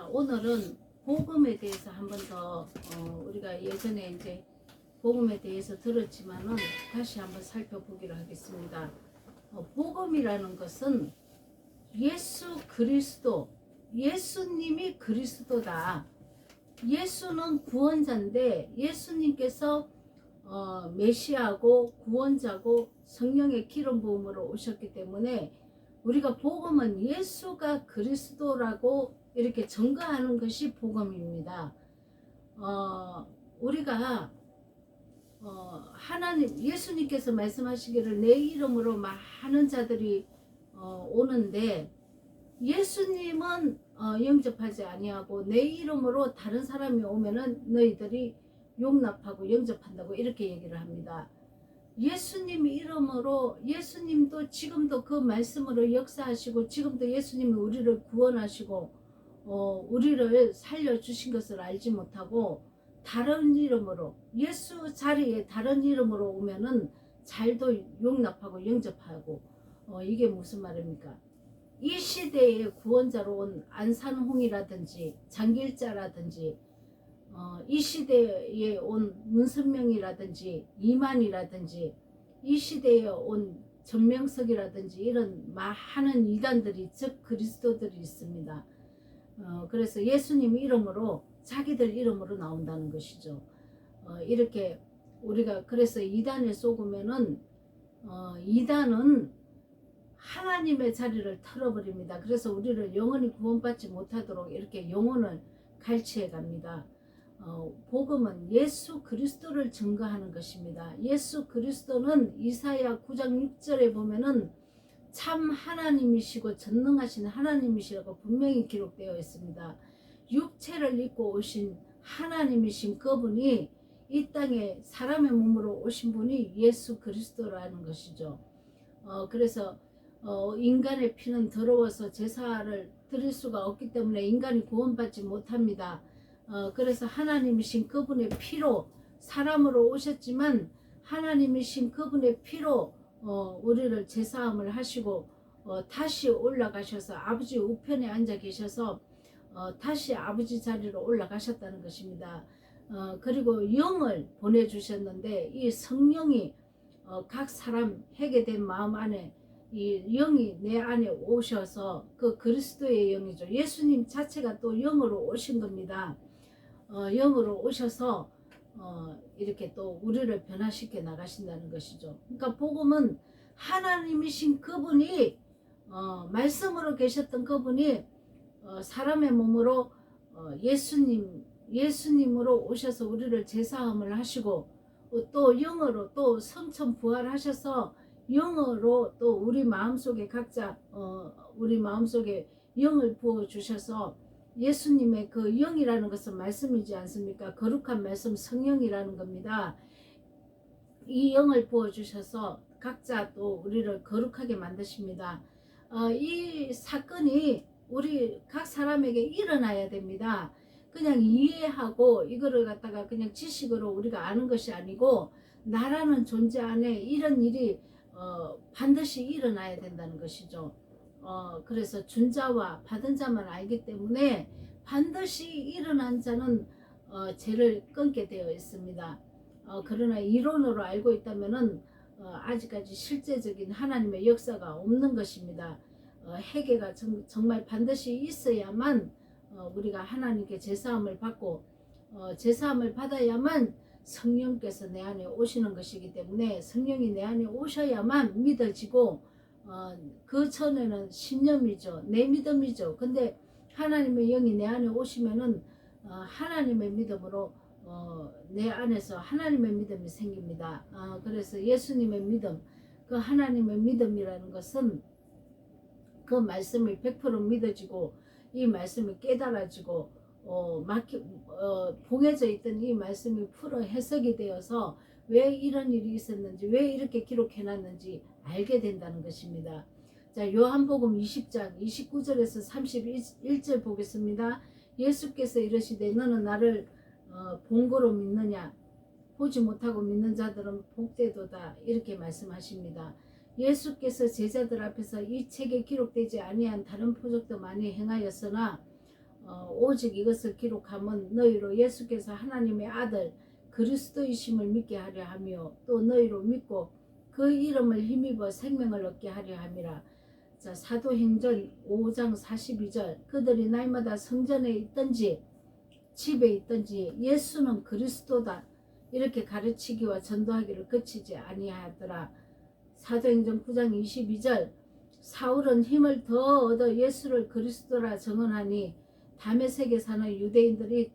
자, 오늘은 복음에 대해서 한 번 더 우리가 예전에 이제 복음에 대해서 들었지만은 다시 한번 살펴보기로 하겠습니다. 복음이라는 것은 예수 그리스도, 예수님이 그리스도다. 예수는 구원자인데 예수님께서 메시아고 구원자고 성령의 기름 부음으로 오셨기 때문에 우리가 복음은 예수가 그리스도라고 이렇게 증거하는 것이 복음입니다. 우리가 하나님 예수님께서 말씀하시기를 내 이름으로 많은 자들이 오는데 예수님은 영접하지 아니하고 내 이름으로 다른 사람이 오면은 너희들이 용납하고 영접한다고 이렇게 얘기를 합니다. 예수님 이름으로 예수님도 지금도 그 말씀으로 역사하시고 지금도 예수님이 우리를 구원하시고 우리를 살려주신 것을 알지 못하고 다른 이름으로 예수 자리에 다른 이름으로 오면은 잘도 용납하고 영접하고 이게 무슨 말입니까? 이 시대에 구원자로 온 안산홍이라든지 장길자라든지 이 시대에 온 문선명이라든지 이만이라든지 이 시대에 온 전명석이라든지 이런 많은 이단들이 즉 그리스도들이 있습니다. 그래서 예수님 이름으로 자기들 이름으로 나온다는 것이죠. 이렇게 우리가 그래서 이단에 속으면은 이단은 하나님의 자리를 털어버립니다. 그래서 우리를 영원히 구원받지 못하도록 이렇게 영혼을 갈취해 갑니다. 복음은 예수 그리스도를 증거하는 것입니다. 예수 그리스도는 이사야 9장 6절에 보면은 참 하나님이시고 전능하신 하나님이시라고 분명히 기록되어 있습니다. 육체를 입고 오신 하나님이신 그분이 이 땅에 사람의 몸으로 오신 분이 예수 그리스도라는 것이죠. 그래서 인간의 피는 더러워서 제사를 드릴 수가 없기 때문에 인간이 구원받지 못합니다. 그래서 하나님이신 그분의 피로 사람으로 오셨지만 하나님이신 그분의 피로 우리를 제사함을 하시고 다시 올라가셔서 아버지 우편에 앉아 계셔서 다시 아버지 자리로 올라가셨다는 것입니다. 그리고 영을 보내주셨는데 이 성령이 각 사람 해게 된 마음 안에 이 영이 내 안에 오셔서 그 그리스도의 영이죠. 예수님 자체가 또 영으로 오신 겁니다. 영으로 오셔서 이렇게 또 우리를 변화시켜 나가신다는 것이죠. 그러니까 복음은 하나님이신 그분이 말씀으로 계셨던 그분이 사람의 몸으로 예수님으로 오셔서 우리를 제사함을 하시고 또 영으로 또 성천 부활하셔서 영으로 또 우리 마음속에 각자 우리 마음속에 영을 부어 주셔서 예수님의 그 영이라는 것은 말씀이지 않습니까? 거룩한 말씀 성령이라는 겁니다. 이 영을 부어 주셔서 각자 또 우리를 거룩하게 만드십니다. 이 사건이 우리 각 사람에게 일어나야 됩니다. 그냥 이해하고 이거를 갖다가 그냥 지식으로 우리가 아는 것이 아니고 나라는 존재 안에 이런 일이 반드시 일어나야 된다는 것이죠. 그래서 준 자와 받은 자만 알기 때문에 반드시 일어난 자는 죄를 끊게 되어 있습니다. 그러나 이론으로 알고 있다면은 아직까지 실제적인 하나님의 역사가 없는 것입니다. 회개가 정말 반드시 있어야만 우리가 하나님께 제사함을 받고 제사함을 받아야만 성령께서 내 안에 오시는 것이기 때문에 성령이 내 안에 오셔야만 믿어지고 그 전에는 신념이죠. 내 믿음이죠. 근데 하나님의 영이 내 안에 오시면은 하나님의 믿음으로 내 안에서 하나님의 믿음이 생깁니다. 그래서 예수님의 믿음, 그 하나님의 믿음이라는 것은 그 말씀이 100% 믿어지고 이 말씀이 깨달아지고 봉해져 있던 이 말씀이 풀어 해석이 되어서 왜 이런 일이 있었는지 왜 이렇게 기록해놨는지 알게 된다는 것입니다. 자, 요한복음 20장 29절에서 31절 보겠습니다. 예수께서 이르시되 너는 나를 본거로 믿느냐 보지 못하고 믿는 자들은 복되도다 이렇게 말씀하십니다. 예수께서 제자들 앞에서 이 책에 기록되지 아니한 다른 표적도 많이 행하였으나 오직 이것을 기록하면 너희로 예수께서 하나님의 아들 그리스도이심을 믿게 하려 하며 또 너희로 믿고 그 이름을 힘입어 생명을 얻게 하려 함이라. 자, 사도행전 5장 42절 그들이 날마다 성전에 있든지 집에 있든지 예수는 그리스도다 이렇게 가르치기와 전도하기를 그치지 아니하더라. 사도행전 9장 22절 사울은 힘을 더 얻어 예수를 그리스도라 증언하니 다메섹에 사는 유대인들이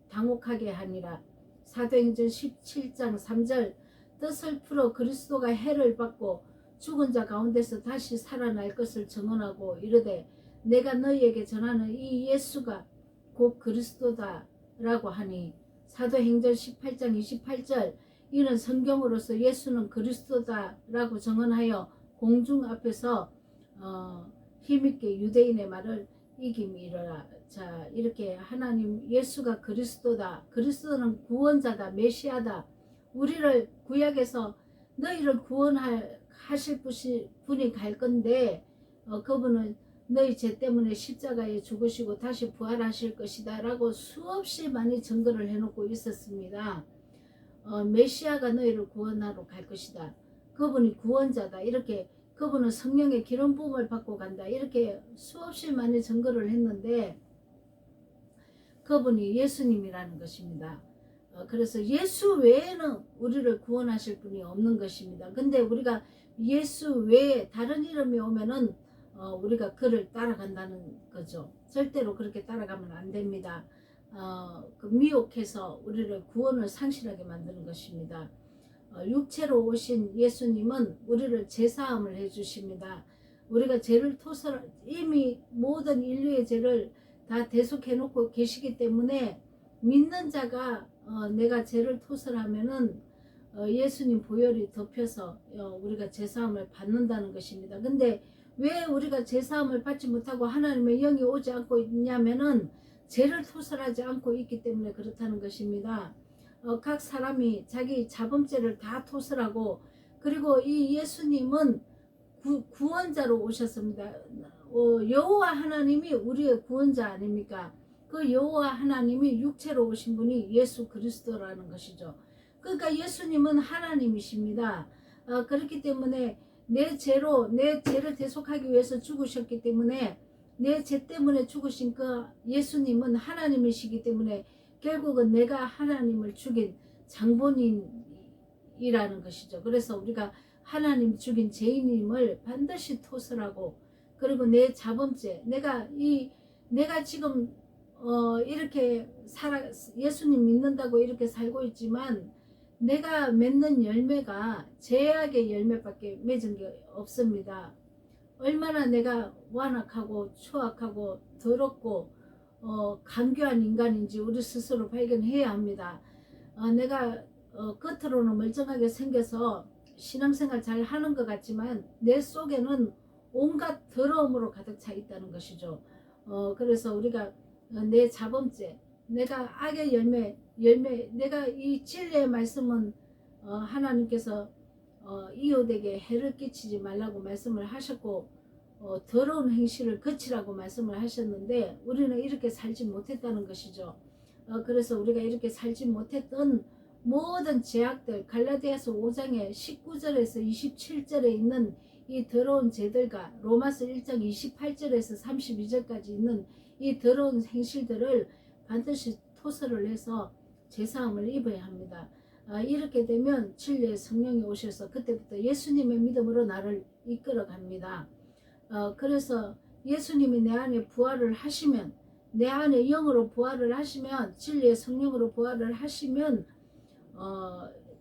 당혹하게 하니라. 사도행전 17장 3절 뜻을 풀어 그리스도가 해를 받고 죽은 자 가운데서 다시 살아날 것을 증언하고 이르되 내가 너희에게 전하는 이 예수가 곧 그리스도다 라고 하니 사도행전 18장 28절 이는 성경으로서 예수는 그리스도다 라고 증언하여 공중 앞에서 힘있게 유대인의 말을 이김이러라. 자, 이렇게 하나님 예수가 그리스도다. 그리스도는 구원자다. 메시아다. 우리를 구약에서 너희를 구원하실 분이 갈 건데 그분은 너희 죄 때문에 십자가에 죽으시고 다시 부활하실 것이다 라고 수없이 많이 증거를 해놓고 있었습니다. 메시아가 너희를 구원하러 갈 것이다. 그분이 구원자다. 이렇게 그분은 성령의 기름 부음을 받고 간다. 이렇게 수없이 많이 증거를 했는데 그분이 예수님이라는 것입니다. 그래서 예수 외에는 우리를 구원하실 분이 없는 것입니다. 근데 우리가 예수 외에 다른 이름이 오면은 우리가 그를 따라간다는 거죠. 절대로 그렇게 따라가면 안 됩니다. 그 미혹해서 우리를 구원을 상실하게 만드는 것입니다. 육체로 오신 예수님은 우리를 제사함을 해주십니다. 우리가 죄를 이미 모든 인류의 죄를 다 대속해 놓고 계시기 때문에 믿는 자가 내가 죄를 토설하면은 예수님 보혈이 덮여서 우리가 제사함을 받는다는 것입니다. 근데 왜 우리가 제사함을 받지 못하고 하나님의 영이 오지 않고 있냐면은 죄를 토설하지 않고 있기 때문에 그렇다는 것입니다. 각 사람이 자기 자범죄를 다 토설하고 그리고 이 예수님은 구원자로 오셨습니다. 여호와 하나님이 우리의 구원자 아닙니까? 그 여호와 하나님이 육체로 오신 분이 예수 그리스도라는 것이죠. 그러니까 예수님은 하나님이십니다. 그렇기 때문에 내 죄를 대속하기 위해서 죽으셨기 때문에 내 죄 때문에 죽으신 그 예수님은 하나님이시기 때문에 결국은 내가 하나님을 죽인 장본인이라는 것이죠. 그래서 우리가 하나님 죽인 죄인임을 반드시 토설하고 그리고 내 자범죄 내가 지금 이렇게 예수님 믿는다고 이렇게 살고 있지만 내가 맺는 열매가 죄악의 열매밖에 맺은 게 없습니다. 얼마나 내가 완악하고 추악하고 더럽고 간교한 인간인지 우리 스스로 발견해야 합니다. 내가 겉으로는 멀쩡하게 생겨서 신앙생활 잘 하는 것 같지만 내 속에는 온갖 더러움으로 가득 차 있다는 것이죠. 그래서 우리가 내 자범죄 내가 악의 열매 내가 이 진리의 말씀은 하나님께서 이웃에게 해를 끼치지 말라고 말씀을 하셨고 더러운 행실을 거치라고 말씀을 하셨는데 우리는 이렇게 살지 못했다는 것이죠. 그래서 우리가 이렇게 살지 못했던 모든 죄악들 갈라디아서 5장의 19절에서 27절에 있는 이 더러운 죄들과 로마서 1장 28절에서 32절까지 있는 이 더러운 행실들을 반드시 토설을 해서 제사함을 입어야 합니다. 이렇게 되면 진리의 성령이 오셔서 그때부터 예수님의 믿음으로 나를 이끌어 갑니다. 그래서 예수님이 내 안에 부활을 하시면 내 안에 영으로 부활을 하시면 진리의 성령으로 부활을 하시면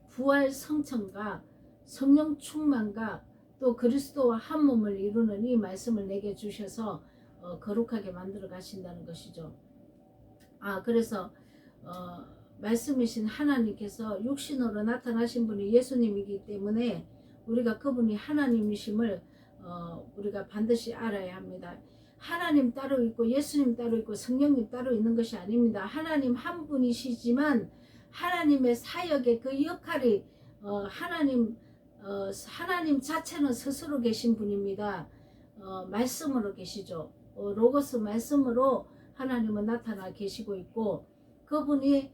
부활 성천과 성령 충만과 또 그리스도와 한 몸을 이루는 이 말씀을 내게 주셔서 거룩하게 만들어 가신다는 것이죠. 그래서 말씀이신 하나님께서 육신으로 나타나신 분이 예수님이기 때문에 우리가 그분이 하나님이심을 우리가 반드시 알아야 합니다. 하나님 따로 있고 예수님 따로 있고 성령님 따로 있는 것이 아닙니다. 하나님 한 분이시지만 하나님의 사역의 그 역할이 하나님 자체는 스스로 계신 분입니다. 말씀으로 계시죠. 로고스 말씀으로 하나님은 나타나 계시고 있고, 그분이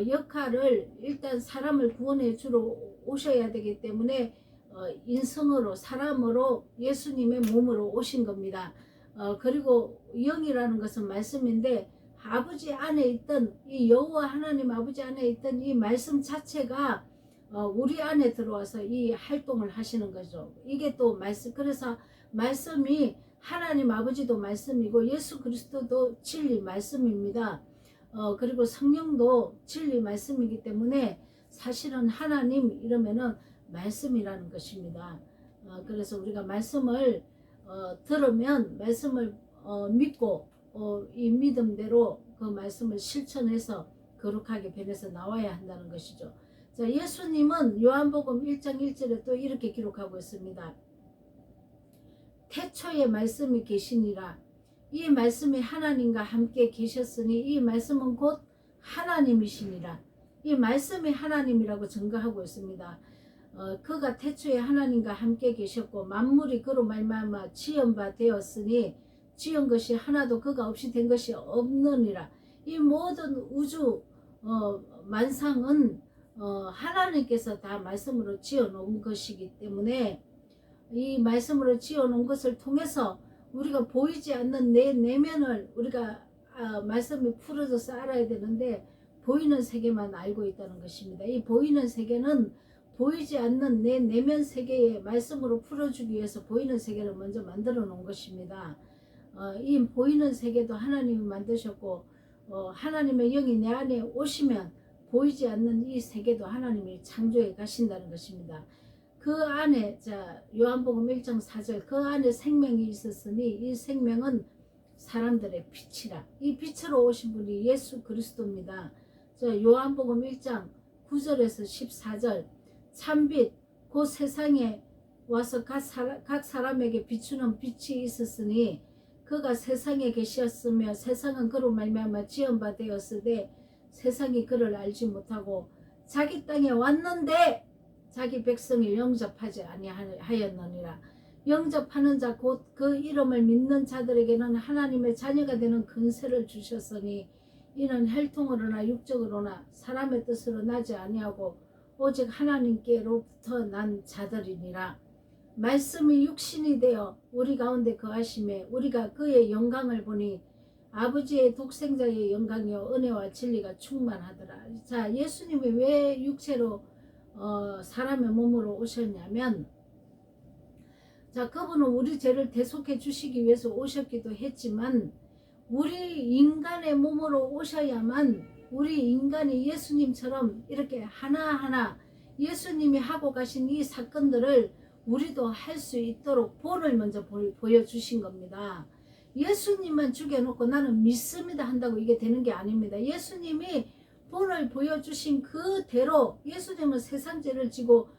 역할을 일단 사람을 구원해 주러 오셔야 되기 때문에 인성으로 사람으로 예수님의 몸으로 오신 겁니다. 그리고 영이라는 것은 말씀인데, 아버지 안에 있던 이 여호와 하나님 아버지 안에 있던 이 말씀 자체가 우리 안에 들어와서 이 활동을 하시는 거죠. 이게 또 말씀, 그래서 말씀이 하나님 아버지도 말씀이고 예수 그리스도도 진리 말씀입니다. 그리고 성령도 진리 말씀이기 때문에 사실은 하나님 이러면은 말씀이라는 것입니다. 그래서 우리가 말씀을 들으면 말씀을 믿고 이 믿음대로 그 말씀을 실천해서 거룩하게 변해서 나와야 한다는 것이죠. 자, 예수님은 요한복음 1장 1절에 또 이렇게 기록하고 있습니다. 태초에 말씀이 계시니라. 이 말씀이 하나님과 함께 계셨으니 이 말씀은 곧 하나님이시니라. 이 말씀이 하나님이라고 증거하고 있습니다. 그가 태초에 하나님과 함께 계셨고 만물이 그로 말미암아 지은 바 되었으니 지은 것이 하나도 그가 없이 된 것이 없느니라. 이 모든 우주 만상은 하나님께서 다 말씀으로 지어 놓은 것이기 때문에 이 말씀으로 지어 놓은 것을 통해서 우리가 보이지 않는 내 내면을 우리가 말씀이 풀어져서 알아야 되는데 보이는 세계만 알고 있다는 것입니다. 이 보이는 세계는 보이지 않는 내 내면 세계에 말씀으로 풀어주기 위해서 보이는 세계를 먼저 만들어 놓은 것입니다. 이 보이는 세계도 하나님이 만드셨고 하나님의 영이 내 안에 오시면 보이지 않는 이 세계도 하나님이 창조해 가신다는 것입니다. 그 안에 자 요한복음 1장 4절 그 안에 생명이 있었으니 이 생명은 사람들의 빛이라. 이 빛으로 오신 분이 예수 그리스도입니다. 자 요한복음 1장 9절에서 14절 참빛 그 세상에 와서 각 사람에게 비추는 빛이 있었으니 그가 세상에 계셨으며 세상은 그로 말미암아 지은 바 되었으되 세상이 그를 알지 못하고 자기 땅에 왔는데 자기 백성이 영접하지 아니하였느니라. 영접하는 자 곧 그 이름을 믿는 자들에게는 하나님의 자녀가 되는 권세를 주셨으니 이는 혈통으로나 육적으로나 사람의 뜻으로 나지 아니하고 오직 하나님께로부터 난 자들이니라. 말씀이 육신이 되어 우리 가운데 거하심에 우리가 그의 영광을 보니 아버지의 독생자의 영광이요 은혜와 진리가 충만하더라. 자 예수님이 왜 육체로 사람의 몸으로 오셨냐면 자 그분은 우리 죄를 대속해 주시기 위해서 오셨기도 했지만 우리 인간의 몸으로 오셔야만 우리 인간이 예수님처럼 이렇게 하나하나 예수님이 하고 가신 이 사건들을 우리도 할 수 있도록 본을 먼저 보여주신 겁니다. 예수님만 죽여놓고 나는 믿습니다 한다고 이게 되는 게 아닙니다. 예수님이 본을 보여주신 그대로 예수님은 세상 죄를 지고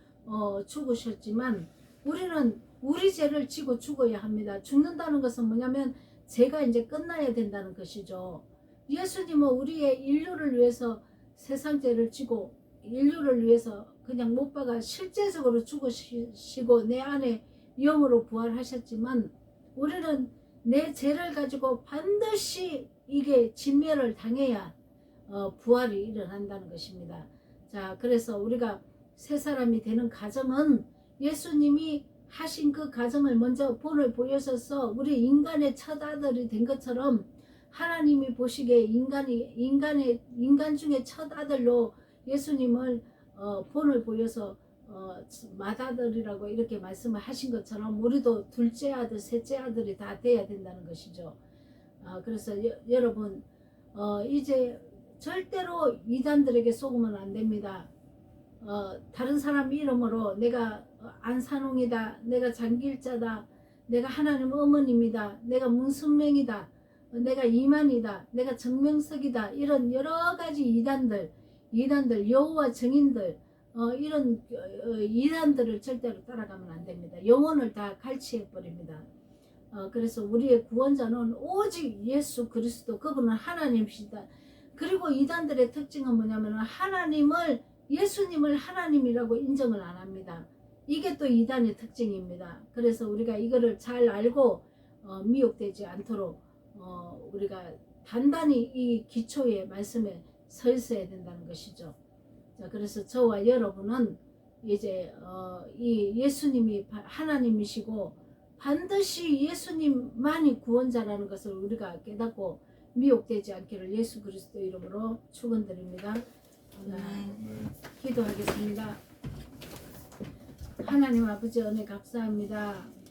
죽으셨지만 우리는 우리 죄를 지고 죽어야 합니다. 죽는다는 것은 뭐냐면 죄가 이제 끝나야 된다는 것이죠. 예수님은 우리의 인류를 위해서 세상 죄를 지고 인류를 위해서 그냥 못 박아 실제적으로 죽으시고 내 안에 영으로 부활하셨지만 우리는 내 죄를 가지고 반드시 이게 진멸을 당해야 부활이 일어난다는 것입니다. 자 그래서 우리가 새 사람이 되는 과정은 예수님이 하신 그 과정을 먼저 본을 보여줘서 우리 인간의 첫 아들이 된 것처럼 하나님이 보시기에 인간 중에 첫 아들로 예수님을 본을 보여서 맏아들이라고 이렇게 말씀을 하신 것처럼 우리도 둘째 아들 셋째 아들이 다 돼야 된다는 것이죠. 그래서 여러분 이제 절대로 이단들에게 속으면 안 됩니다. 다른 사람 이름으로 내가 안산홍이다, 내가 장길자다, 내가 하나님 어머님이다, 내가 문순명이다, 내가 이만이다, 내가 정명석이다, 이런 여러가지 이단들 여호와 증인들 이런 이단들을 절대로 따라가면 안 됩니다. 영혼을 다 갈취해 버립니다. 그래서 우리의 구원자는 오직 예수 그리스도, 그분은 하나님이시다. 그리고 이단들의 특징은 뭐냐면 예수님을 하나님이라고 인정을 안 합니다. 이게 또 이단의 특징입니다. 그래서 우리가 이거를 잘 알고 미혹되지 않도록 우리가 단단히 이 기초의 말씀에 서 있어야 된다는 것이죠. 자, 그래서 저와 여러분은 이제 이 예수님이 하나님이시고 반드시 예수님만이 구원자라는 것을 우리가 깨닫고 미혹되지 않기를 예수 그리스도 이름으로 축원드립니다. 기도하겠습니다. 하나님 아버지 은혜 감사합니다.